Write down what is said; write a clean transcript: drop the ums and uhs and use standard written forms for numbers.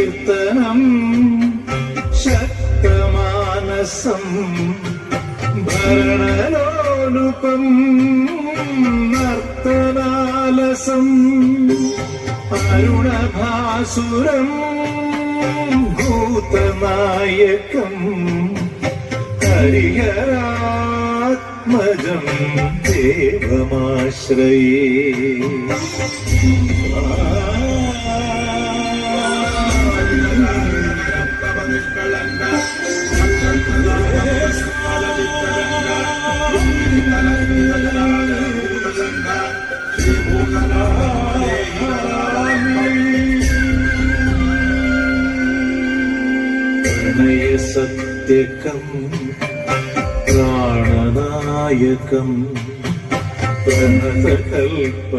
കീർത്തനം ശക്തമാനസം ഭരണലോലുപം നർത്തനാലസം അരുണഭാസുരം ഭൂതനായകം ഹരിഹരാത്മജം ദേവമാശ്രയേ. സത്യകം പ്രാണനായകം പ്രണതകൽപ